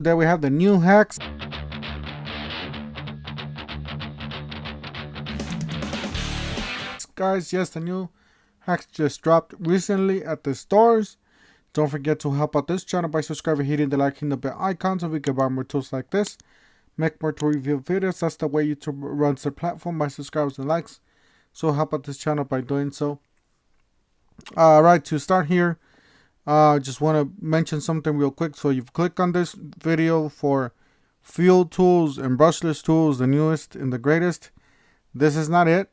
There we have the new hacks. Guys, yes, the new hacks just dropped recently at the stores. Don't forget to help out this channel by subscribing, hitting the like, hitting the bell icon so we can buy more tools like this. Make more to review videos. That's the way YouTube runs the platform, by subscribers and likes. So help out this channel by doing so. Alright, to start here, just want to mention something real quick. So you've clicked on this video for field tools and brushless tools, the newest and the greatest. This is not it,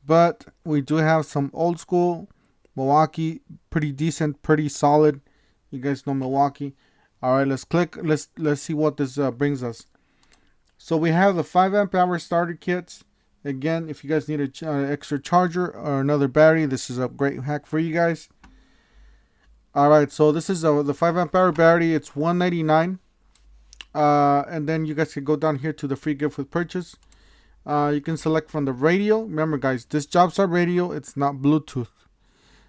but we do have some old school Milwaukee, pretty decent, pretty solid. You guys know Milwaukee. All right, let's click. Let's see what this brings us. So we have the 5 amp hour starter kits. Again, if you guys need an extra charger or another battery, this is a great hack for you guys. All right, so this is the 5 amp hour battery. It's $199. And then you guys can go down here to the free gift with purchase. You can select from the radio. Remember, guys, this JobStart radio. It's not Bluetooth.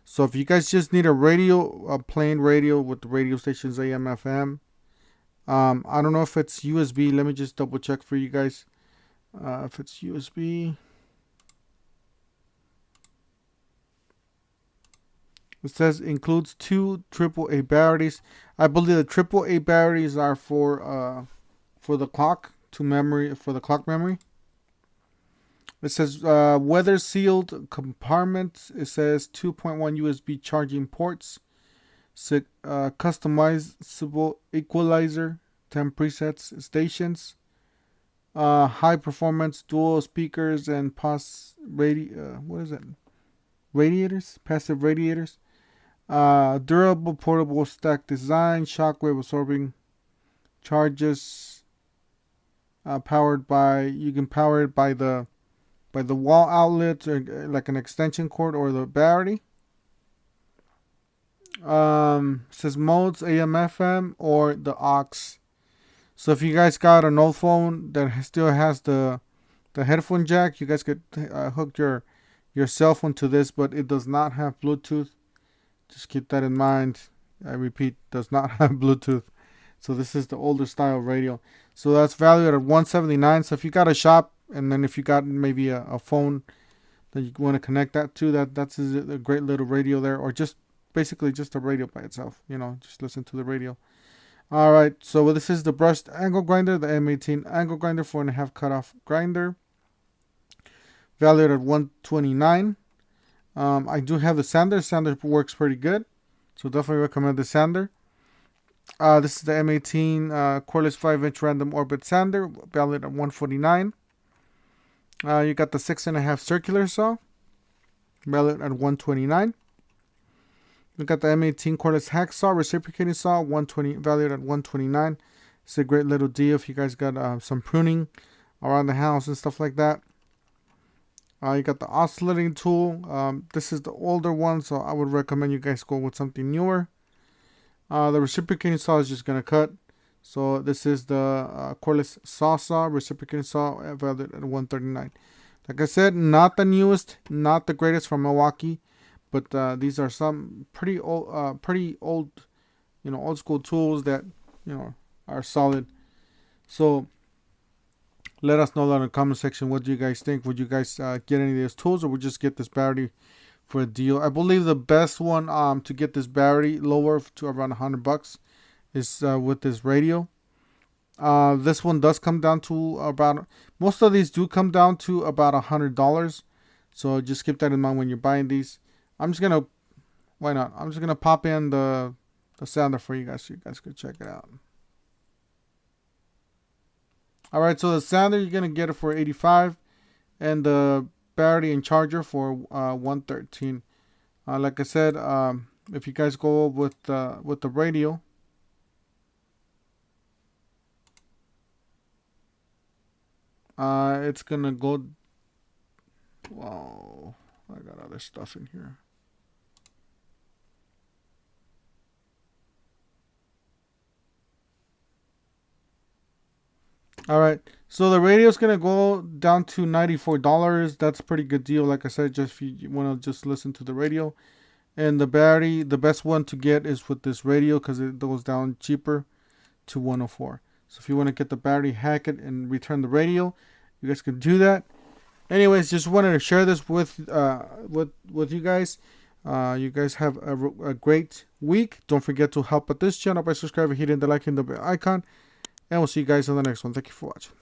So if you guys just need a radio, a plain radio with the radio stations AM, FM. I don't know if it's USB. Let me just double check for you guys. If it's USB. It says includes 2 AAA batteries. I believe the AAA batteries are for the clock to memory, for the clock memory. It says weather sealed compartment. It says 2.1 USB charging ports, customizable equalizer, 10 presets, stations, high performance dual speakers and radiators, passive radiators, durable portable stack design, shockwave absorbing charges, powered by, you can power it by the wall outlet, or like an extension cord, or the battery. Says modes AM FM or the aux. So if you guys got an old phone that still has the headphone jack, you guys could hook your cell phone to this, but it does not have Bluetooth. Just keep that in mind. I repeat, does not have Bluetooth. So this is the older style radio. So that's valued at $179. So if you got a shop, and then if you got maybe a phone that you want to connect that to, that's a great little radio there, or just basically just a radio by itself. You know, just listen to the radio. All right, so this is the brushed angle grinder, the M18 angle grinder, 4.5 cutoff grinder, valued at $129. I do have the sander. Sander works pretty good, so definitely recommend the sander. This is the M18 cordless 5-inch random orbit sander, valued at $149. You got the 6.5 circular saw, valued at $129. We got the M18 cordless hacksaw, reciprocating saw, valued at $129. It's a great little deal if you guys got some pruning around the house and stuff like that. You got the oscillating tool. This is the older one, so I would recommend you guys go with something newer. The reciprocating saw is just gonna cut. So this is the cordless saw, reciprocating saw, valued at $139. Like I said, not the newest, not the greatest from Milwaukee, but these are some pretty old, old school tools that are solid. So let us know down in the comment section, what do you guys think? Would you guys get any of these tools, or would you just get this battery for a deal? I believe the best one to get this battery lower to around $100 is with this radio. This one does come down to about, most of these do come down to about $100. So just keep that in mind when you're buying these. I'm just gonna, why not? I'm just gonna pop in the sander for you guys so you guys can check it out. All right, so the sander, you're gonna get it for $85, and the battery and charger for $113. Like I said, if you guys go with the radio, it's gonna go. Wow, I got other stuff in here. All right, so the radio is gonna go down to $94. That's a pretty good deal. Like I said, just if you want to just listen to the radio. And the battery, the best one to get is with this radio, because it goes down cheaper to 104. So if you want to get the battery, hack it, and return the radio, you guys can do that. Anyways, just wanted to share this with you guys. You guys have a great week. Don't forget to help out this channel by subscribing, hitting the like, and the bell icon. And we'll see you guys on the next one. Thank you for watching.